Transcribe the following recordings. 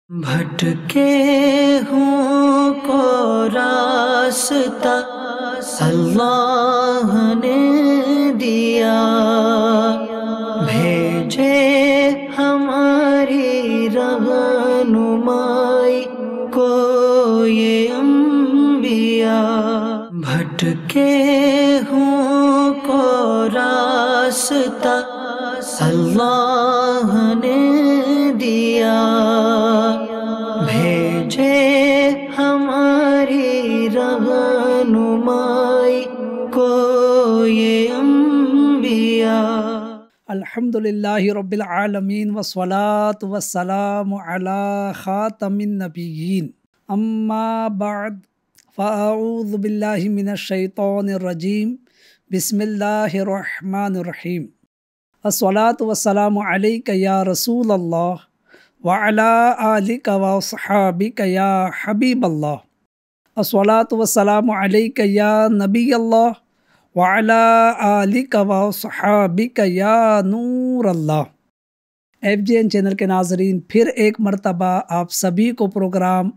بھٹکے ہوں کو راستہ اللہ نے دیا، بھیجے ہماری رہنمائی کو یہ انبیاء۔ بھٹکے ہوں کو راستہ اللہ نے دیا، بھیجے ہماری رہنمائی کو یہ انبیاء۔ الحمدللہ رب العالمین والصلاة والسلام علی خاتم النبیین، اما بعد فاعوذ باللہ من الشیطان الرجیم، بسم اللہ الرحمن الرحیم۔ الصلاة والسلام علیک یا رسول اللہ وعلی آلک واصحابک یا حبیب اللہ۔ الصلاة والسلام علیک یا نبی اللہ وعلی آلک واصحابک یا نور اللہ۔ FGN چینل کے ناظرین، پھر ایک مرتبہ آپ سبھی کو پروگرام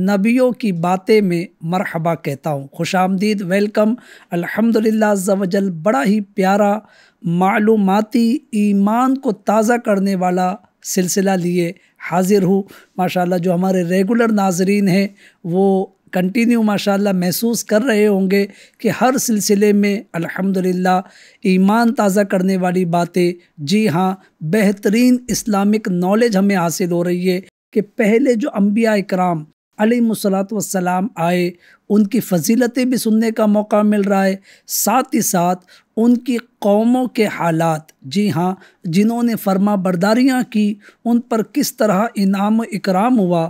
نبیوں کی باتیں میں مرحبا کہتا ہوں، خوش آمدید، ویلکم۔ الحمدللہ عز و جل بڑا ہی پیارا معلوماتی ایمان کو تازہ کرنے والا سلسلہ لیے حاضر ہوں۔ ماشاءاللہ جو ہمارے ریگولر ناظرین ہیں وہ کنٹینیو ماشاءاللہ محسوس کر رہے ہوں گے کہ ہر سلسلے میں الحمدللہ ایمان تازہ کرنے والی باتیں، جی ہاں، بہترین اسلامک نالج ہمیں حاصل ہو رہی ہے کہ پہلے جو انبیاء اکرام علیہم الصلاۃ والسلام آئے ان کی فضیلتیں بھی سننے کا موقع مل رہا ہے، ساتھ ہی ساتھ ان کی قوموں کے حالات، جی ہاں، جنہوں نے فرما برداریاں کی ان پر کس طرح انعام و اکرام ہوا،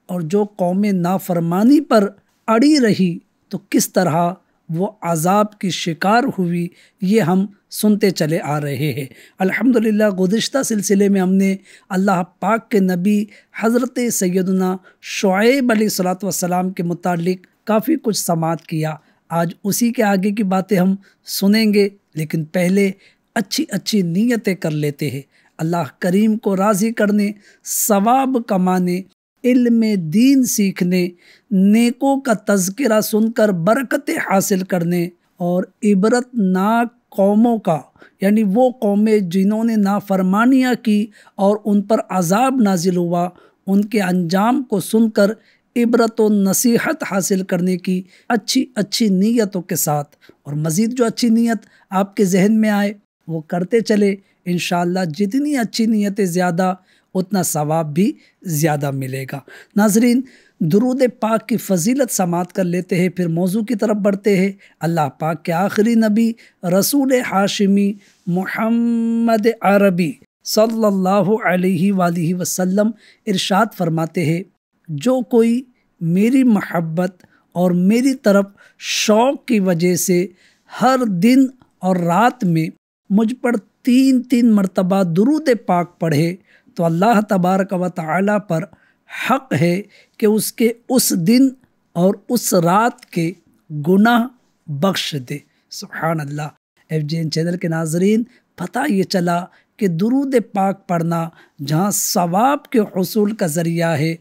اور جو قوم نافرمانی پر اڑی رہی تو کس طرح وہ عذاب کی شکار ہوئی، یہ ہم سنتے چلے آ رہے ہیں۔ الحمدللہ گزشتہ سلسلے میں ہم نے اللہ پاک کے نبی حضرت سیدنا شعیب علیہ الصلاۃ والسلام کے متعلق کافی کچھ سماعت کیا۔ آج اسی کے آگے کی باتیں ہم سنیں گے، لیکن پہلے اچھی اچھی نیتیں کر لیتے ہیں، اللہ کریم کو راضی کرنے، ثواب کمانے، علم دین سیکھنے، نیکوں کا تذکرہ سن کر برکتیں حاصل کرنے، اور عبرت ناک قوموں کا، یعنی وہ قومیں جنہوں نے نافرمانیاں کی اور ان پر عذاب نازل ہوا، ان کے انجام کو سن کر عبرت و نصیحت حاصل کرنے کی اچھی اچھی نیتوں کے ساتھ، اور مزید جو اچھی نیت آپ کے ذہن میں آئے وہ کرتے چلے، انشاءاللہ جتنی اچھی نیتیں زیادہ اتنا ثواب بھی زیادہ ملے گا۔ ناظرین، درود پاک کی فضیلت سماعت کر لیتے ہیں، پھر موضوع کی طرف بڑھتے ہیں۔ اللہ پاک کے آخری نبی رسول ہاشمی محمد عربی صلی اللہ علیہ وآلہ وسلم ارشاد فرماتے ہیں، جو کوئی میری محبت اور میری طرف شوق کی وجہ سے ہر دن اور رات میں مجھ پر 3 مرتبہ درود پاک پڑھے تو اللہ تبارک و تعالی پر حق ہے کہ اس کے اس دن اور اس رات کے گناہ بخش دے۔ سبحان اللہ۔ FGN چینل کے ناظرین، پتہ یہ چلا کہ درود پاک پڑھنا جہاں ثواب کے حصول کا ذریعہ ہے،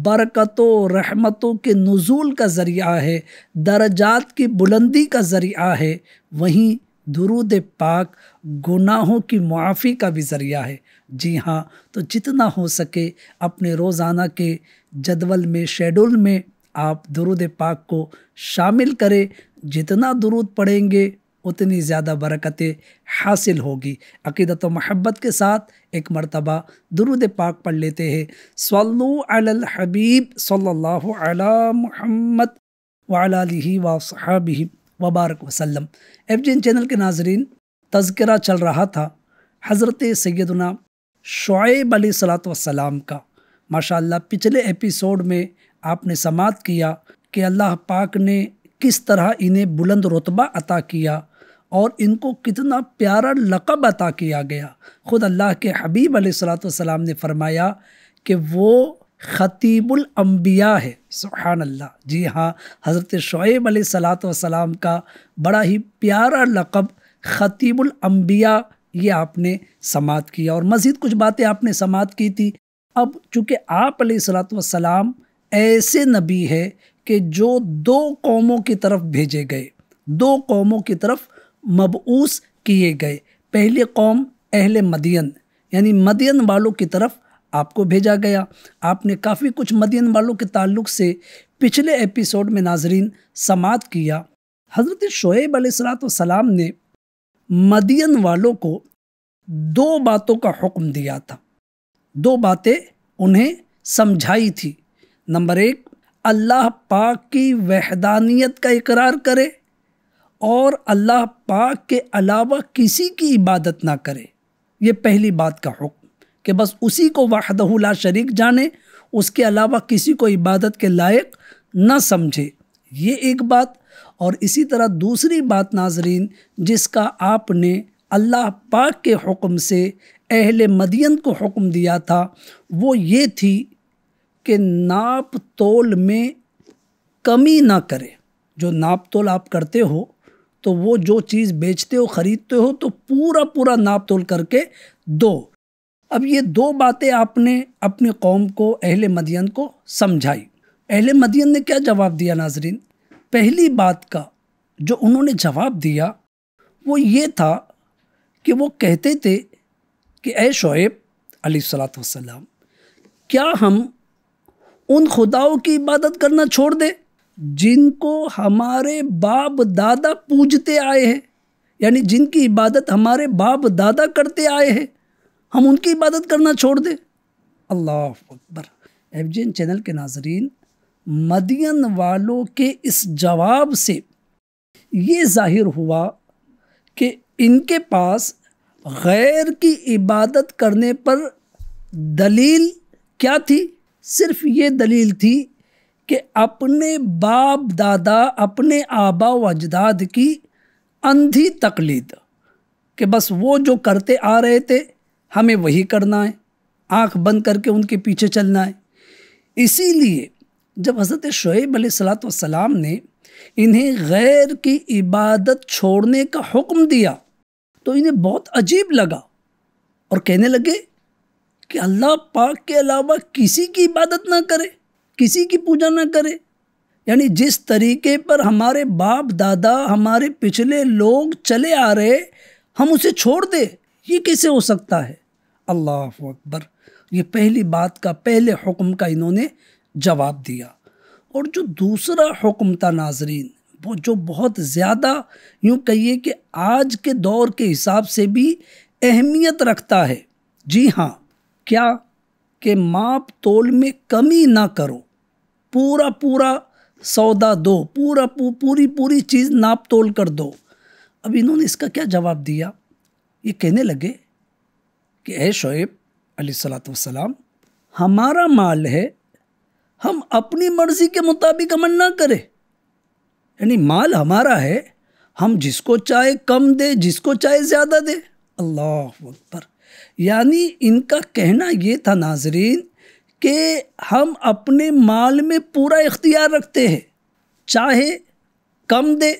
برکتوں رحمتوں کے نزول کا ذریعہ ہے، درجات کی بلندی کا ذریعہ ہے، وہیں درود پاک گناہوں کی معافی کا بھی ذریعہ ہے۔ جی ہاں، تو جتنا ہو سکے اپنے روزانہ کے جدول میں، شیڈول میں آپ درود پاک کو شامل کریں۔ جتنا درود پڑھیں گے اتنی زیادہ برکتیں حاصل ہوگی۔ عقیدت و محبت کے ساتھ ایک مرتبہ درود پاک پڑھ لیتے ہیں۔ صلو علی الحبیب صلی اللہ علی محمد وعلی آلہ وصحبہ وبارک وسلم۔ FGN چینل کے ناظرین، تذکرہ چل رہا تھا حضرت سیدنا شعیب علیہ الصلاۃ والسلام کا۔ ماشاءاللہ پچھلے ایپیسوڈ میں آپ نے سماعت کیا کہ اللہ پاک نے کس طرح انہیں بلند رتبہ عطا کیا اور ان کو کتنا پیارا لقب عطا کیا گیا۔ خود اللہ کے حبیب علیہ الصلاۃ والسلام نے فرمایا کہ وہ خطیب الانبیاء ہے۔ سبحان اللہ۔ جی ہاں، حضرت شعیب علیہ الصلاۃ والسلام کا بڑا ہی پیارا لقب خطیب الانبیاء یہ آپ نے سماعت کیا، اور مزید کچھ باتیں آپ نے سماعت کی تھی اب چونکہ آپ علیہ الصلوۃ والسلام ایسے نبی ہے کہ جو 2 قوموں کی طرف بھیجے گئے، 2 قوموں کی طرف مبعوث کیے گئے۔ پہلی قوم اہل مدین، یعنی مدین والوں کی طرف آپ کو بھیجا گیا۔ آپ نے کافی کچھ مدین والوں کے تعلق سے پچھلے ایپیسوڈ میں ناظرین سماعت کیا۔ حضرت شعیب علیہ الصلوۃ والسلام نے مدین والوں کو 2 باتوں کا حکم دیا تھا، 2 باتیں انہیں سمجھائی تھی۔ نمبر 1، اللہ پاک کی وحدانیت کا اقرار کرے اور اللہ پاک کے علاوہ کسی کی عبادت نہ کرے۔ یہ پہلی بات کا حکم کہ بس اسی کو وحدہ لا شریک جانے، اس کے علاوہ کسی کو عبادت کے لائق نہ سمجھے، یہ ایک بات۔ اور اسی طرح دوسری بات ناظرین جس کا آپ نے اللہ پاک کے حکم سے اہل مدین کو حکم دیا تھا وہ یہ تھی کہ ناپ تول میں کمی نہ کرے۔ جو ناپ تول آپ کرتے ہو تو وہ جو چیز بیچتے ہو خریدتے ہو تو پورا ناپ تول کر کے دو۔ اب یہ 2 باتیں آپ نے اپنی قوم کو، اہل مدین کو سمجھائی۔ اہل مدین نے کیا جواب دیا ناظرین؟ پہلی بات کا جو انہوں نے جواب دیا وہ یہ تھا کہ وہ کہتے تھے کہ اے شعیب علیہ الصلوۃ والسلام، کیا ہم ان خداؤں کی عبادت کرنا چھوڑ دیں جن کو ہمارے باپ دادا پوجتے آئے ہیں، یعنی جن کی عبادت ہمارے باپ دادا کرتے آئے ہیں، ہم ان کی عبادت کرنا چھوڑ دیں؟ اللہ اکبر۔ FGN چینل کے ناظرین، مدین والوں کے اس جواب سے یہ ظاہر ہوا کہ ان کے پاس غیر کی عبادت کرنے پر دلیل کیا تھی؟ صرف یہ دلیل تھی کہ اپنے باپ دادا، اپنے آبا و اجداد کی اندھی تقلید، کہ بس وہ جو کرتے آ رہے تھے ہمیں وہی کرنا ہے، آنکھ بند کر کے ان کے پیچھے چلنا ہے۔ اسی لیے جب حضرت شعیب علیہ الصلوۃ والسلام نے انہیں غیر کی عبادت چھوڑنے کا حکم دیا تو انہیں بہت عجیب لگا اور کہنے لگے کہ اللہ پاک کے علاوہ کسی کی عبادت نہ کرے، کسی کی پوجا نہ کرے، یعنی جس طریقے پر ہمارے باپ دادا، ہمارے پچھلے لوگ چلے آ رہے ہم اسے چھوڑ دیں، یہ کیسے ہو سکتا ہے؟ اللہ اکبر۔ یہ پہلی بات کا، پہلے حکم کا انہوں نے جواب دیا۔ اور جو دوسرا حکم تھا ناظرین، وہ جو بہت زیادہ یوں کہیے کہ آج کے دور کے حساب سے بھی اہمیت رکھتا ہے۔ جی ہاں، کیا کہ ماپ تول میں کمی نہ کرو، پورا سودا دو، پوری چیز ناپ تول کر دو۔ اب انہوں نے اس کا کیا جواب دیا؟ یہ کہنے لگے کہ اے شعیب علیہ الصلوۃ والسلام، ہمارا مال ہے، ہم اپنی مرضی کے مطابق عمل نہ کریں، یعنی مال ہمارا ہے، ہم جس کو چاہے کم دے، جس کو چاہے زیادہ دے۔ اللہ اکبر۔ یعنی ان کا کہنا یہ تھا ناظرین کہ ہم اپنے مال میں پورا اختیار رکھتے ہیں، چاہے کم دے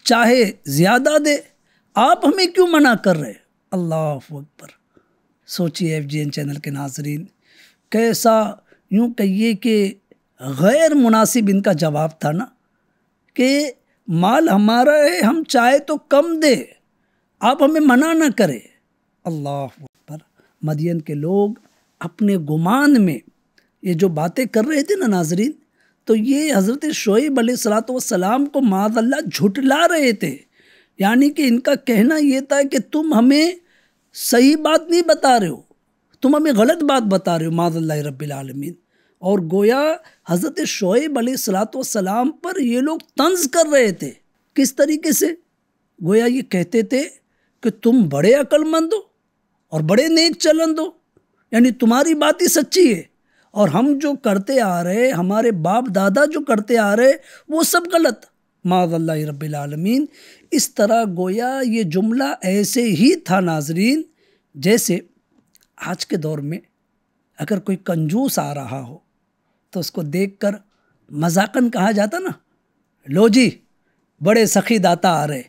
چاہے زیادہ دے، آپ ہمیں کیوں منع کر رہے؟ اللہ اکبر۔ سوچیے FGN چینل کے ناظرین، کیسا یوں کہیے کہ غیر مناسب ان کا جواب تھا نا، کہ مال ہمارا ہے، ہم چاہے تو کم دے، آپ ہمیں منع نہ کرے۔ اللہ اکبر۔ مدین کے لوگ اپنے گمان میں یہ جو باتیں کر رہے تھے نا ناظرین، تو یہ حضرت شعیب علیہ الصلوۃ والسلام کو معاذ اللہ جھٹلا رہے تھے۔ یعنی کہ ان کا کہنا یہ تھا کہ تم ہمیں صحیح بات نہیں بتا رہے ہو، تم ہمیں غلط بات بتا رہے ہو، معاذ اللہ رب العالمین۔ اور گویا حضرت شعیب علیہ الصلوۃ والسلام پر یہ لوگ طنز کر رہے تھے۔ کس طریقے سے؟ گویا یہ کہتے تھے کہ تم بڑے عقل مند ہو اور بڑے نیک چلند ہو، یعنی تمہاری بات ہی سچی ہے، اور ہم جو کرتے آ رہے، ہمارے باپ دادا جو کرتے آ رہے وہ سب غلط، معاذ اللہ رب العالمین۔ اس طرح گویا یہ جملہ ایسے ہی تھا ناظرین جیسے آج کے دور میں اگر کوئی کنجوس آ رہا ہو تو اس کو دیکھ کر مذاقاً کہا جاتا نا، لو جی بڑے سخی داتا آ رہے،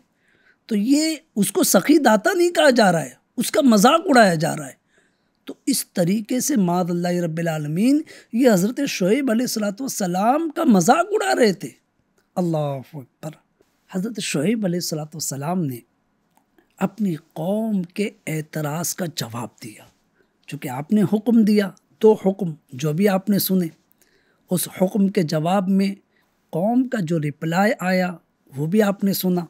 تو یہ اس کو سخی داتا نہیں کہا جا رہا ہے، اس کا مذاق اڑایا جا رہا ہے۔ تو اس طریقے سے معاذ اللہ رب العالمین یہ حضرت شعیب علیہ السلام کا مذاق اڑا رہے تھے۔ اللہ اکبر۔ حضرت شعیب علیہ السلام نے اپنی قوم کے اعتراض کا جواب دیا، چونکہ آپ نے حکم دیا، دو حکم جو بھی آپ نے سنے، اس حکم کے جواب میں قوم کا جو رپلائی آیا وہ بھی آپ نے سنا۔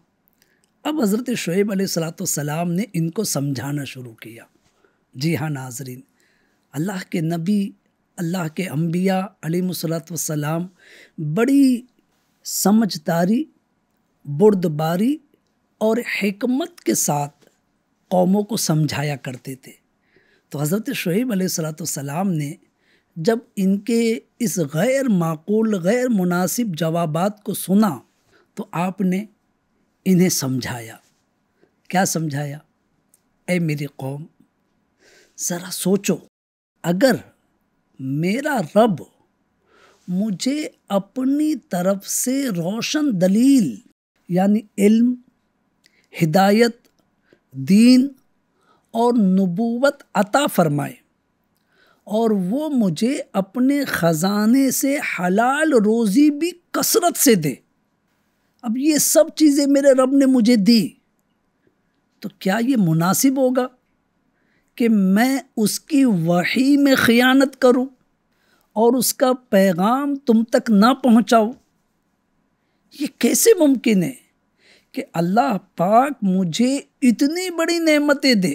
اب حضرت شعیب علیہ السلام نے ان کو سمجھانا شروع کیا۔ جی ہاں ناظرین، اللہ کے نبی، اللہ کے انبیاء علیہ السلام بڑی سمجھداری، بردباری اور حکمت کے ساتھ قوموں کو سمجھایا کرتے تھے۔ تو حضرت شعیب علیہ السلام نے جب ان کے اس غیر معقول، غیر مناسب جوابات کو سنا تو آپ نے انہیں سمجھایا۔ کیا سمجھایا؟ اے میری قوم، ذرا سوچو، اگر میرا رب مجھے اپنی طرف سے روشن دلیل یعنی علم، ہدایت، دین اور نبوت عطا فرمائے اور وہ مجھے اپنے خزانے سے حلال روزی بھی کثرت سے دے، اب یہ سب چیزیں میرے رب نے مجھے دی، تو کیا یہ مناسب ہوگا کہ میں اس کی وحی میں خیانت کروں اور اس کا پیغام تم تک نہ پہنچاؤں؟ یہ کیسے ممکن ہے کہ اللہ پاک مجھے اتنی بڑی نعمتیں دے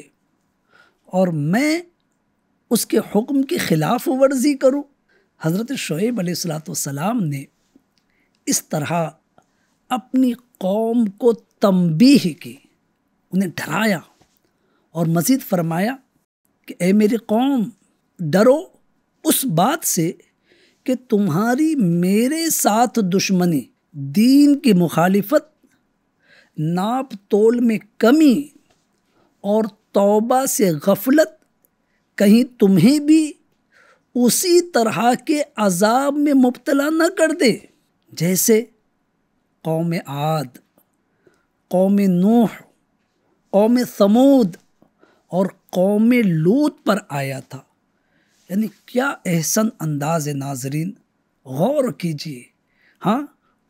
اور میں اس کے حکم کی خلاف ورزی کروں؟ حضرت شعیب علیہ السلام نے اس طرح اپنی قوم کو تنبیہ کی، انہیں ڈرایا اور مزید فرمایا کہ اے میری قوم، ڈرو اس بات سے کہ تمہاری میرے ساتھ دشمنی، دین کی مخالفت، ناپ تول میں کمی اور توبہ سے غفلت کہیں تمہیں بھی اسی طرح کے عذاب میں مبتلا نہ کر دے جیسے قوم عاد، قوم نوح، قوم ثمود اور قوم لوط پر آیا تھا۔ یعنی کیا احسن انداز ہے ناظرین، غور کیجئے۔ ہاں،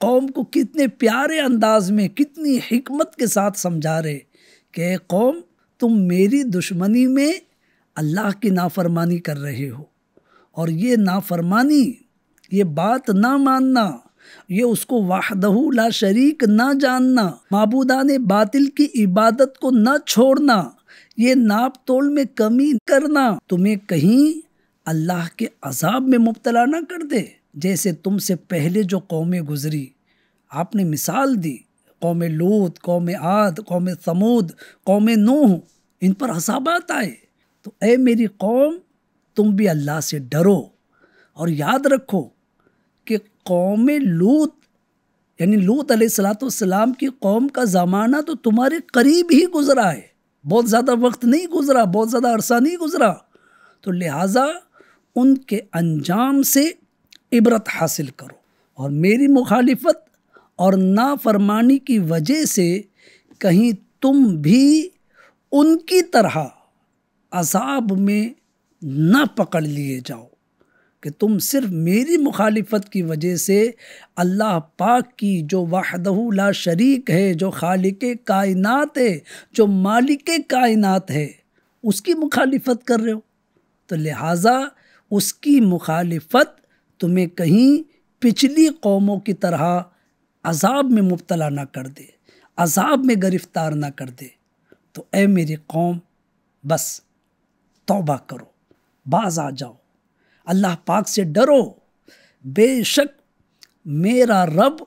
قوم کو کتنے پیارے انداز میں، کتنی حکمت کے ساتھ سمجھا رہے کہ اے قوم، تم میری دشمنی میں اللہ کی نافرمانی کر رہے ہو، اور یہ نافرمانی، یہ بات نہ ماننا، یہ اس کو وحدہ لا شریک نہ جاننا، معبودان باطل کی عبادت کو نہ چھوڑنا، یہ ناپ تول میں کمی کرنا تمہیں کہیں اللہ کے عذاب میں مبتلا نہ کر دے، جیسے تم سے پہلے جو قومیں گزری۔ آپ نے مثال دی، قوم لوط، قوم عاد، قوم ثمود، قوم نوح، ان پر عذابات آئے۔ تو اے میری قوم، تم بھی اللہ سے ڈرو اور یاد رکھو کہ قوم لوط یعنی لوط علیہ السلام کی قوم کا زمانہ تو تمہارے قریب ہی گزرا ہے، بہت زیادہ وقت نہیں گزرا، بہت زیادہ عرصہ نہیں گزرا، تو لہٰذا ان کے انجام سے عبرت حاصل کرو، اور میری مخالفت اور نافرمانی کی وجہ سے کہیں تم بھی ان کی طرح عذاب میں نہ پکڑ لیے جاؤ کہ تم صرف میری مخالفت کی وجہ سے اللہ پاک کی جو وحدہ لا شریک ہے، جو خالق کائنات ہے، جو مالک کائنات ہے، اس کی مخالفت کر رہے ہو، تو لہٰذا اس کی مخالفت تمہیں کہیں پچھلی قوموں کی طرح عذاب میں مبتلا نہ کر دے، عذاب میں گرفتار نہ کر دے۔ تو اے میری قوم، بس توبہ کرو، باز آ جاؤ، اللہ پاک سے ڈرو، بے شک میرا رب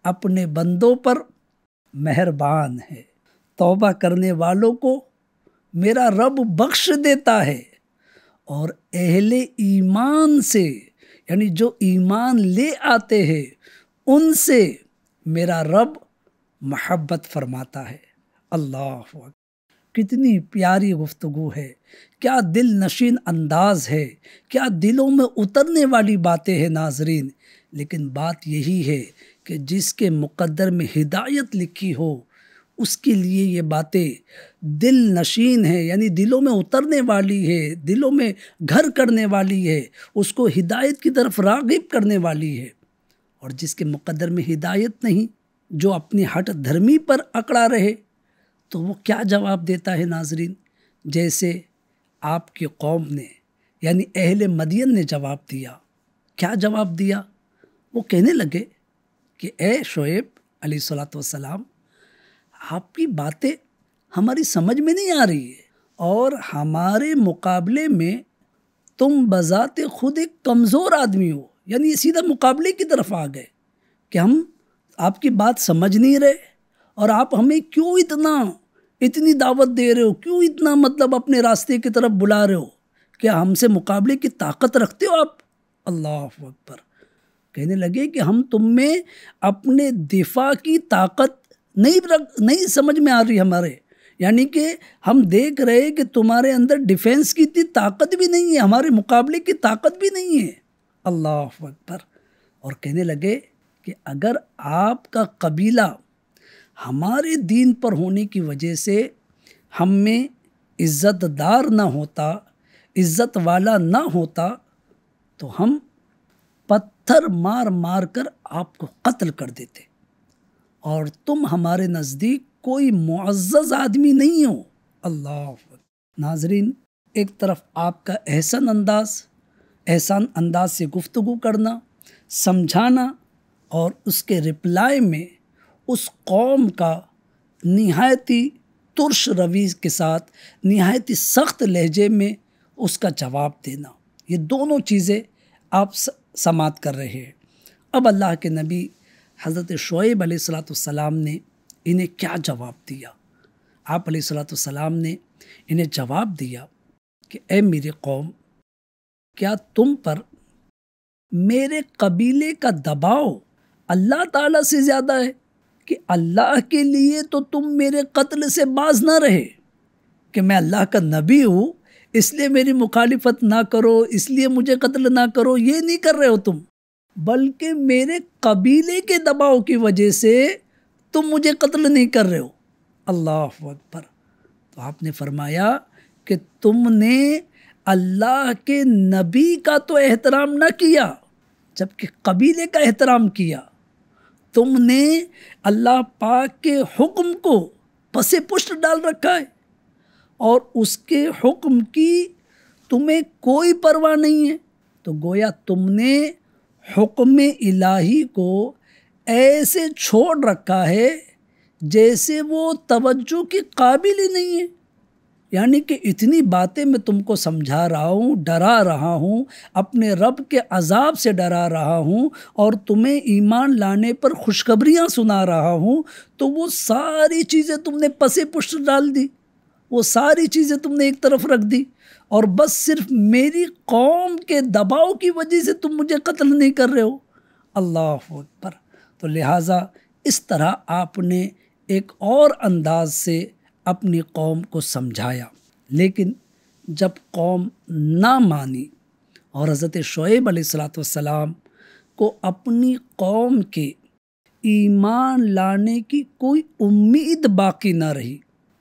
اپنے بندوں پر مہربان ہے، توبہ کرنے والوں کو میرا رب بخش دیتا ہے، اور اہل ایمان سے یعنی جو ایمان لے آتے ہیں ان سے میرا رب محبت فرماتا ہے۔ اللہ اکبر، کتنی پیاری گفتگو ہے، کیا دل نشین انداز ہے، کیا دلوں میں اترنے والی باتیں ہیں ناظرین۔ لیکن بات یہی ہے کہ جس کے مقدر میں ہدایت لکھی ہو اس کے لیے یہ باتیں دل نشین ہے، یعنی دلوں میں اترنے والی ہے، دلوں میں گھر کرنے والی ہے، اس کو ہدایت کی طرف راغب کرنے والی ہے۔ اور جس کے مقدر میں ہدایت نہیں، جو اپنی ہٹ دھرمی پر اکڑا رہے، تو وہ کیا جواب دیتا ہے ناظرین؟ جیسے آپ کی قوم نے یعنی اہل مدین نے جواب دیا۔ کیا جواب دیا؟ وہ کہنے لگے کہ اے شعیب علیہ الصلوۃ والسلام، آپ کی باتیں ہماری سمجھ میں نہیں آ رہی ہے، اور ہمارے مقابلے میں تم بذات خود ایک کمزور آدمی ہو، یعنی یہ سیدھا مقابلے کی طرف آ گئے کہ ہم آپ کی بات سمجھ نہیں رہے، اور آپ ہمیں کیوں اتنی دعوت دے رہے ہو، کیوں اتنا مطلب اپنے راستے کی طرف بلا رہے ہو؟ کیا ہم سے مقابلے کی طاقت رکھتے ہو آپ؟ اللہ اکبر۔ کہنے لگے کہ ہم تم میں اپنے دفاع کی طاقت نہیں سمجھ میں آ رہی ہمارے، یعنی کہ ہم دیکھ رہے کہ تمہارے اندر ڈیفینس کی اتنی طاقت بھی نہیں ہے، ہمارے مقابلے کی طاقت بھی نہیں ہے۔ اللہ اکبر۔ اور کہنے لگے کہ اگر آپ کا قبیلہ ہمارے دین پر ہونے کی وجہ سے ہم میں عزت دار نہ ہوتا، عزت والا نہ ہوتا، تو ہم پتھر مار مار کر آپ کو قتل کر دیتے، اور تم ہمارے نزدیک کوئی معزز آدمی نہیں ہو۔ اللہ اکبر۔ ناظرین، ایک طرف آپ کا احسان انداز سے گفتگو کرنا، سمجھانا، اور اس کے رپلائی میں اس قوم کا نہایتی ترش روی کے ساتھ نہایتی سخت لہجے میں اس کا جواب دینا، یہ دونوں چیزیں آپ سماعت کر رہے ہیں۔ اب اللہ کے نبی حضرت شعیب علیہ السلام نے انہیں کیا جواب دیا؟ آپ علیہ السلام نے انہیں جواب دیا کہ اے میری قوم، کیا تم پر میرے قبیلے کا دباؤ اللہ تعالیٰ سے زیادہ ہے کہ اللہ کے لیے تو تم میرے قتل سے باز نہ رہے کہ میں اللہ کا نبی ہوں، اس لیے میری مخالفت نہ کرو، اس لیے مجھے قتل نہ کرو، یہ نہیں کر رہے ہو تم، بلکہ میرے قبیلے کے دباؤ کی وجہ سے تم مجھے قتل نہیں کر رہے ہو۔ اللہ اکبر۔ تو آپ نے فرمایا کہ تم نے اللہ کے نبی کا تو احترام نہ کیا، جبکہ قبیلے کا احترام کیا۔ تم نے اللہ پاک کے حکم کو پس پشت ڈال رکھا ہے، اور اس کے حکم کی تمہیں کوئی پرواہ نہیں ہے، تو گویا تم نے حکم الہی کو ایسے چھوڑ رکھا ہے جیسے وہ توجہ کے قابل ہی نہیں ہے۔ یعنی کہ اتنی باتیں میں تم کو سمجھا رہا ہوں، ڈرا رہا ہوں، اپنے رب کے عذاب سے ڈرا رہا ہوں، اور تمہیں ایمان لانے پر خوشخبریاں سنا رہا ہوں، تو وہ ساری چیزیں تم نے پس پشت ڈال دی، وہ ساری چیزیں تم نے ایک طرف رکھ دی، اور بس صرف میری قوم کے دباؤ کی وجہ سے تم مجھے قتل نہیں کر رہے ہو۔ اللہ اکبر۔ تو لہٰذا اس طرح آپ نے ایک اور انداز سے اپنی قوم کو سمجھایا، لیکن جب قوم نہ مانی اور حضرت شعیب علیہ السلام کو اپنی قوم کے ایمان لانے کی کوئی امید باقی نہ رہی،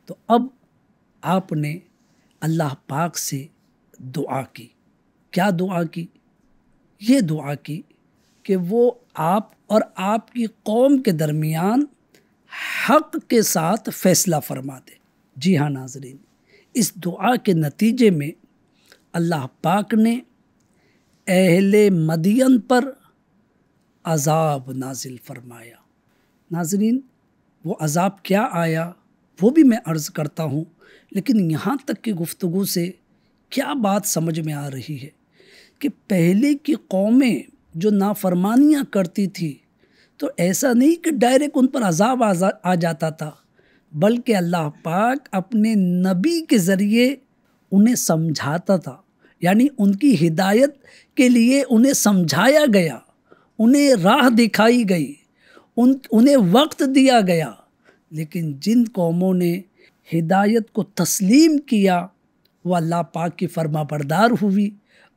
تو اب آپ نے اللہ پاک سے دعا کی۔ کیا دعا کی؟ یہ دعا کی کہ وہ آپ اور آپ کی قوم کے درمیان حق کے ساتھ فیصلہ فرما دے۔ جی ہاں ناظرین، اس دعا کے نتیجے میں اللہ پاک نے اہل مدین پر عذاب نازل فرمایا۔ ناظرین، وہ عذاب کیا آیا وہ بھی میں عرض کرتا ہوں، لیکن یہاں تک کی گفتگو سے کیا بات سمجھ میں آ رہی ہے کہ پہلے کی قومیں جو نافرمانیاں کرتی تھی، تو ایسا نہیں کہ ڈائریکٹ ان پر عذاب آ جاتا تھا، بلکہ اللہ پاک اپنے نبی کے ذریعے انہیں سمجھاتا تھا، یعنی ان کی ہدایت کے لیے انہیں سمجھایا گیا، انہیں راہ دکھائی گئی، انہیں وقت دیا گیا۔ لیکن جن قوموں نے ہدایت کو تسلیم کیا، وہ اللہ پاک کی فرما بردار ہوئی،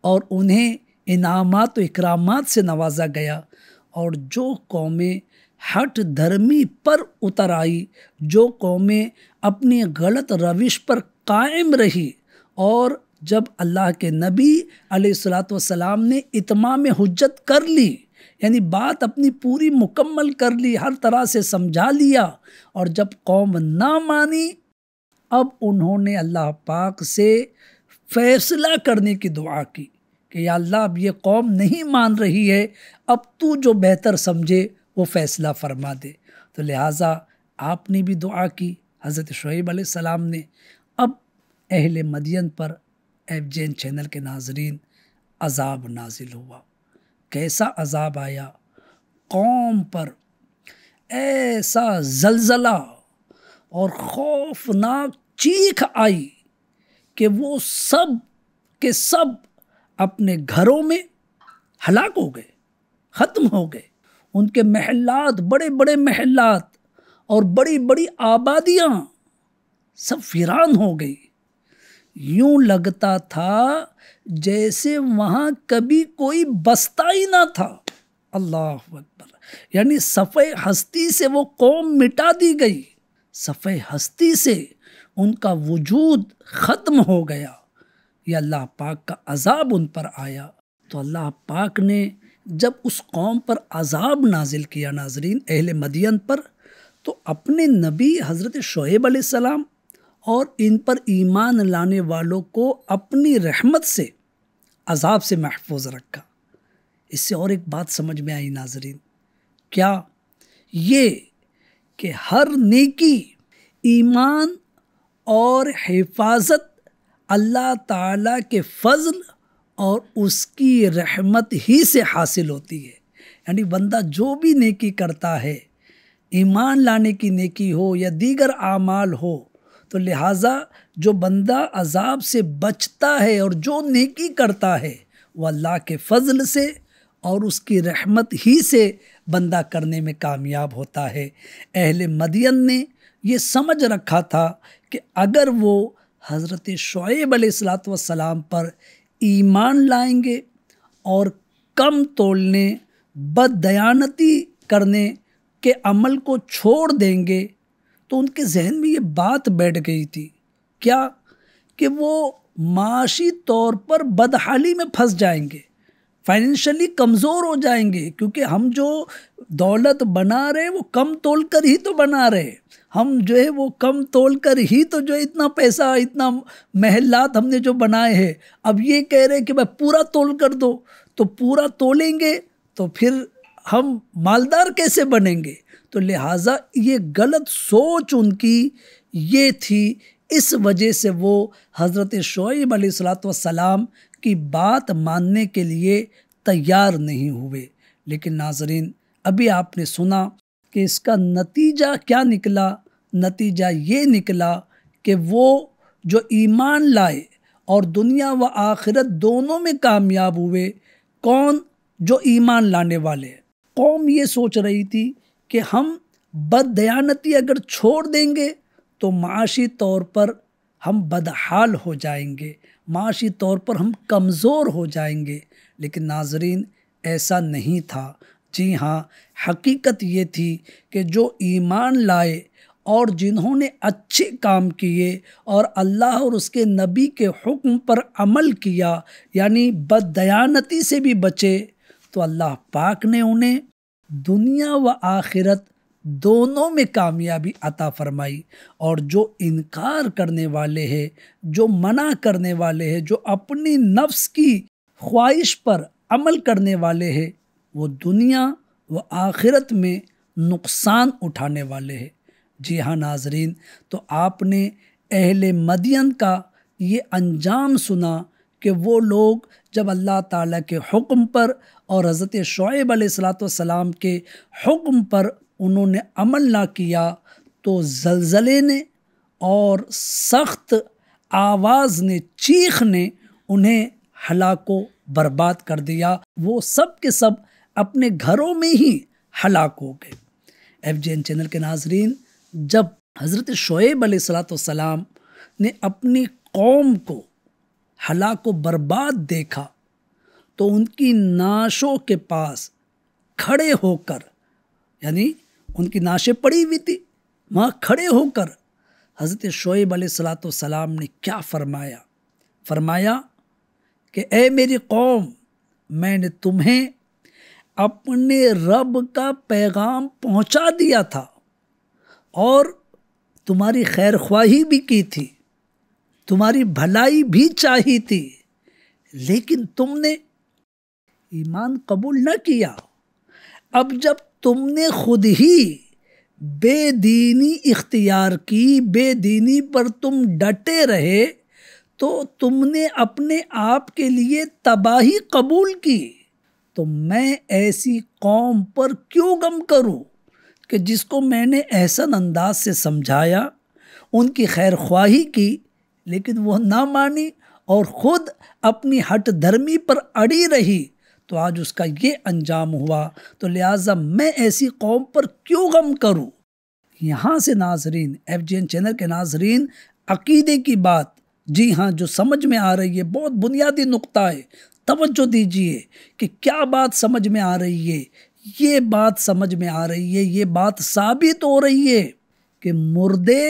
اور انہیں انعامات و اکرامات سے نوازا گیا، اور جو قومیں ہٹ دھرمی پر اتر آئی، جو قومیں اپنی غلط روش پر قائم رہی، اور جب اللہ کے نبی علیہ الصلاۃ والسلام نے اتمام حجت کر لی، یعنی بات اپنی پوری مکمل کر لی، ہر طرح سے سمجھا لیا، اور جب قوم نہ مانی، اب انہوں نے اللہ پاک سے فیصلہ کرنے کی دعا کی کہ یا اللہ اب یہ قوم نہیں مان رہی ہے، اب تو جو بہتر سمجھے وہ فیصلہ فرما دے۔ تو لہٰذا آپ نے بھی دعا کی، حضرت شعیب علیہ السلام نے۔ اب اہل مدین پر FJN چینل کے ناظرین عذاب نازل ہوا۔ کیسا عذاب آیا؟ قوم پر ایسا زلزلہ اور خوفناک چیخ آئی کہ وہ سب کے سب اپنے گھروں میں ہلاک ہو گئے، ختم ہو گئے۔ ان کے محلات، بڑے بڑے محلات اور بڑی بڑی آبادیاں سب ویران ہو گئی۔ یوں لگتا تھا جیسے وہاں کبھی کوئی بستا ہی نہ تھا۔ اللہ اکبر! یعنی صفحہ ہستی سے وہ قوم مٹا دی گئی، صفحہ ہستی سے ان کا وجود ختم ہو گیا۔ یہ اللہ پاک کا عذاب ان پر آیا۔ تو اللہ پاک نے جب اس قوم پر عذاب نازل کیا ناظرین، اہل مدین پر، تو اپنے نبی حضرت شعیب علیہ السلام اور ان پر ایمان لانے والوں کو اپنی رحمت سے عذاب سے محفوظ رکھا۔ اس سے اور ایک بات سمجھ میں آئی ناظرین، کیا؟ یہ کہ ہر نیکی، ایمان اور حفاظت اللہ تعالیٰ کے فضل اور اس کی رحمت ہی سے حاصل ہوتی ہے۔ یعنی بندہ جو بھی نیکی کرتا ہے، ایمان لانے کی نیکی ہو یا دیگر اعمال ہو، تو لہٰذا جو بندہ عذاب سے بچتا ہے اور جو نیکی کرتا ہے وہ اللہ کے فضل سے اور اس کی رحمت ہی سے بندہ کرنے میں کامیاب ہوتا ہے۔ اہل مدین نے یہ سمجھ رکھا تھا کہ اگر وہ حضرت شعیب علیہ السلام پر ایمان لائیں گے اور کم تولنے، بد دیانتی کرنے کے عمل کو چھوڑ دیں گے، تو ان کے ذہن میں یہ بات بیٹھ گئی تھی، کیا؟ کہ وہ معاشی طور پر بدحالی میں پھنس جائیں گے، فائنینشلی کمزور ہو جائیں گے، کیونکہ ہم جو دولت بنا رہے وہ کم تول کر ہی تو بنا رہے، ہم جو ہے وہ کم تول کر ہی تو جو اتنا پیسہ، اتنا محلات ہم نے جو بنائے ہیں، اب یہ کہہ رہے کہ بھائی پورا تول کر دو، تو پورا تولیں گے تو پھر ہم مالدار کیسے بنیں گے؟ تو لہٰذا یہ غلط سوچ ان کی یہ تھی، اس وجہ سے وہ حضرت شعیب علیہ السلام کی بات ماننے کے لیے تیار نہیں ہوئے۔ لیکن ناظرین، ابھی آپ نے سنا کہ اس کا نتیجہ کیا نکلا؟ نتیجہ یہ نکلا کہ وہ جو ایمان لائے اور دنیا و آخرت دونوں میں کامیاب ہوئے۔ کون؟ جو ایمان لانے والے۔ قوم یہ سوچ رہی تھی کہ ہم بد دیانتی اگر چھوڑ دیں گے تو معاشی طور پر ہم بدحال ہو جائیں گے، معاشی طور پر ہم کمزور ہو جائیں گے۔ لیکن ناظرین، ایسا نہیں تھا۔ جی ہاں، حقیقت یہ تھی کہ جو ایمان لائے اور جنہوں نے اچھے کام کیے اور اللہ اور اس کے نبی کے حکم پر عمل کیا، یعنی بد دیانتی سے بھی بچے، تو اللہ پاک نے انہیں دنیا و آخرت دونوں میں کامیابی عطا فرمائی۔ اور جو انکار کرنے والے ہیں، جو منع کرنے والے ہیں، جو اپنی نفس کی خواہش پر عمل کرنے والے ہیں، وہ دنیا و آخرت میں نقصان اٹھانے والے ہیں۔ جی ہاں ناظرین، تو آپ نے اہل مدین کا یہ انجام سنا کہ وہ لوگ جب اللہ تعالیٰ کے حکم پر اور حضرت شعیب علیہ السلام کے حکم پر انہوں نے عمل نہ کیا، تو زلزلے نے اور سخت آواز نے، چیخ نے انہیں ہلاک و برباد کر دیا۔ وہ سب کے سب اپنے گھروں میں ہی ہلاک ہو گئے۔ FJN چینل کے ناظرین، جب حضرت شعیب علیہ السلام نے اپنی قوم کو ہلاک و برباد دیکھا تو ان کی نعشوں کے پاس کھڑے ہو کر، یعنی ان کی نعشیں پڑی ہوئی تھی، وہاں کھڑے ہو کر حضرت شعیب علیہ السلام نے کیا فرمایا؟ فرمایا کہ اے میری قوم، میں نے تمہیں اپنے رب کا پیغام پہنچا دیا تھا اور تمہاری خیر خواہی بھی کی تھی، تمہاری بھلائی بھی چاہی تھی، لیکن تم نے ایمان قبول نہ کیا۔ اب جب تم نے خود ہی بے دینی اختیار کی، بے دینی پر تم ڈٹے رہے، تو تم نے اپنے آپ کے لیے تباہی قبول کی۔ تو میں ایسی قوم پر کیوں غم کروں کہ جس کو میں نے احسن انداز سے سمجھایا، ان کی خیر خواہی کی، لیکن وہ نہ مانی اور خود اپنی ہٹ دھرمی پر اڑی رہی، تو آج اس کا یہ انجام ہوا۔ تو لہٰذا میں ایسی قوم پر کیوں غم کروں؟ یہاں سے ناظرین، FGN چینل کے ناظرین، عقیدے کی بات، جی ہاں، جو سمجھ میں آ رہی ہے، بہت بنیادی نقطہ ہے، توجہ دیجئے کہ کیا بات سمجھ میں آ رہی ہے۔ یہ بات سمجھ میں آ رہی ہے، یہ بات ثابت ہو رہی ہے کہ مردے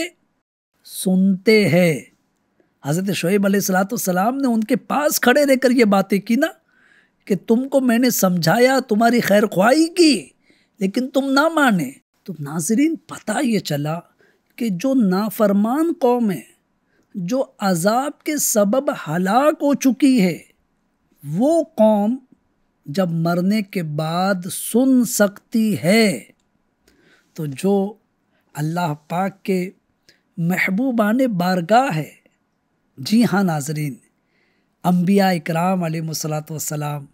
سنتے ہیں۔ حضرت شعیب علیہ السلام نے ان کے پاس کھڑے رہ کر یہ باتیں کی نا کہ تم کو میں نے سمجھایا، تمہاری خیر خواہی کی، لیکن تم نہ مانے۔ تو ناظرین، پتہ یہ چلا کہ جو نافرمان قوم ہے، جو عذاب کے سبب ہلاک ہو چکی ہے، وہ قوم جب مرنے کے بعد سن سکتی ہے، تو جو اللہ پاک کے محبوبان بارگاہ ہے، جی ہاں ناظرین، انبیاء اکرام علیہ السلام،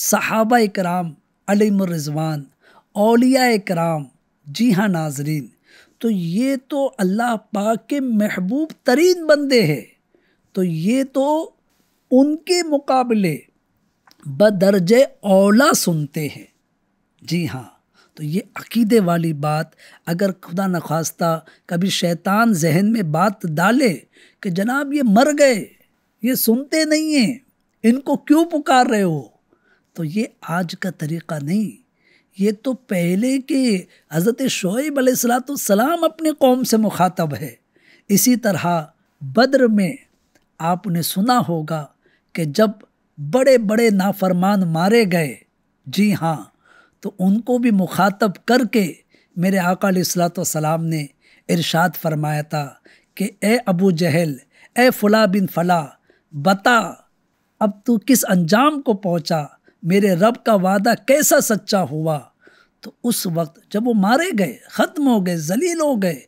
صحابہ اکرام علیہم الرضوان، اولیاء اکرام، جی ہاں ناظرین، تو یہ تو اللہ پاک کے محبوب ترین بندے ہیں، تو یہ تو ان کے مقابلے بدرجہ اولا سنتے ہیں۔ جی ہاں، تو یہ عقیدے والی بات اگر خدا نخواستہ کبھی شیطان ذہن میں بات ڈالے کہ جناب یہ مر گئے، یہ سنتے نہیں ہیں، ان کو کیوں پکار رہے ہو، تو یہ آج کا طریقہ نہیں، یہ تو پہلے کے حضرت شعیب علیہ السلام اپنی قوم سے مخاطب ہے۔ اسی طرح بدر میں آپ نے سنا ہوگا کہ جب بڑے بڑے نافرمان مارے گئے، جی ہاں، تو ان کو بھی مخاطب کر کے میرے آقا علیہ السلام نے ارشاد فرمایا تھا کہ اے ابو جہل، اے فلاں بن فلاں، بتا اب تو کس انجام کو پہنچا، میرے رب کا وعدہ کیسا سچا ہوا۔ تو اس وقت جب وہ مارے گئے، ختم ہو گئے، ذلیل ہو گئے،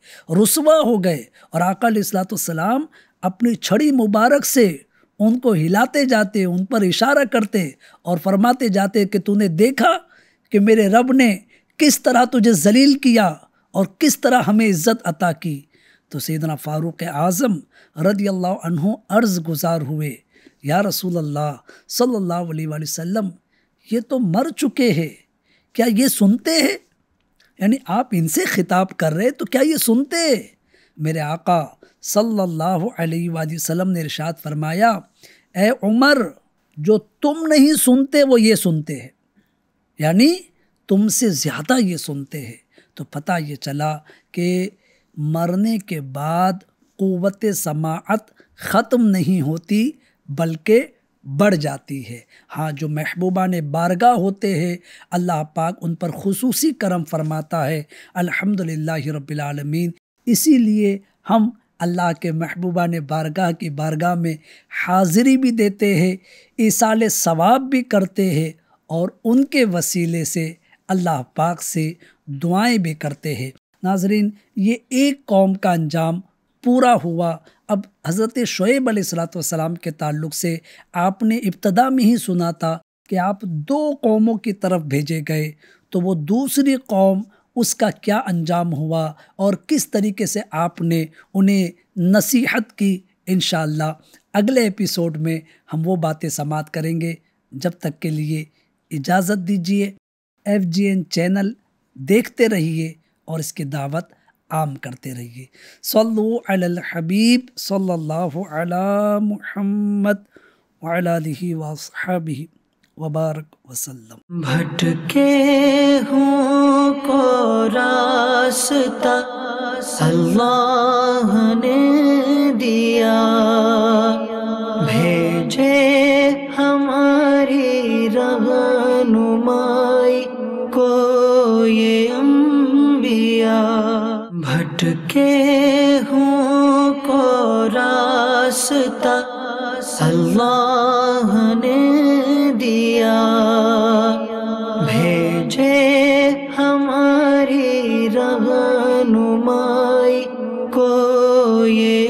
رسوا ہو گئے، اور آقا علیہ السلام اپنی چھڑی مبارک سے ان کو ہلاتے جاتے، ان پر اشارہ کرتے اور فرماتے جاتے کہ تو نے دیکھا کہ میرے رب نے کس طرح تجھے ذلیل کیا اور کس طرح ہمیں عزت عطا کی۔ تو سیدنا فاروق اعظم رضی اللہ عنہ عرض گزار ہوئے، یا رسول اللہ صلی اللہ علیہ وآلہ وسلم، یہ تو مر چکے ہیں، کیا یہ سنتے ہیں؟ یعنی آپ ان سے خطاب کر رہے تو کیا یہ سنتے ہیں؟ میرے آقا صلی اللہ علیہ وآلہ وسلم نے ارشاد فرمایا، اے عمر، جو تم نہیں سنتے وہ یہ سنتے ہیں، یعنی تم سے زیادہ یہ سنتے ہیں۔ تو پتہ یہ چلا کہ مرنے کے بعد قوت سماعت ختم نہیں ہوتی بلکہ بڑھ جاتی ہے۔ ہاں، جو محبوبان بارگاہ ہوتے ہیں، اللہ پاک ان پر خصوصی کرم فرماتا ہے، الحمدللہ رب العالمین۔ اسی لیے ہم اللہ کے محبوبان بارگاہ کی بارگاہ میں حاضری بھی دیتے ہیں، ایصال ثواب بھی کرتے ہیں، اور ان کے وسیلے سے اللہ پاک سے دعائیں بھی کرتے ہیں۔ ناظرین، یہ ایک قوم کا انجام پورا ہوا۔ اب حضرت شعیب علیہ السلام کے تعلق سے آپ نے ابتدا میں ہی سنا تھا کہ آپ دو قوموں کی طرف بھیجے گئے، تو وہ دوسری قوم، اس کا کیا انجام ہوا اور کس طریقے سے آپ نے انہیں نصیحت کی، انشاءاللہ اگلے ایپیسوڈ میں ہم وہ باتیں سماعت کریں گے۔ جب تک کے لیے اجازت دیجیے، FGN چینل دیکھتے رہیے اور اس کی دعوت عام کرتے رہیے۔ صلو علی الحبیب صلی اللہ علی محمد وعلی آلہ وصحبہ وبارک وسلم۔ بھٹکے ہوں کو کو راستہ اللہ نے دیا، بھیجے ہماری رہنمائی کو یہ انبیاء، بھٹکے ہوں کو راستہ اللہ نے دیا، بھیجے ہماری رہنمائی کو یہ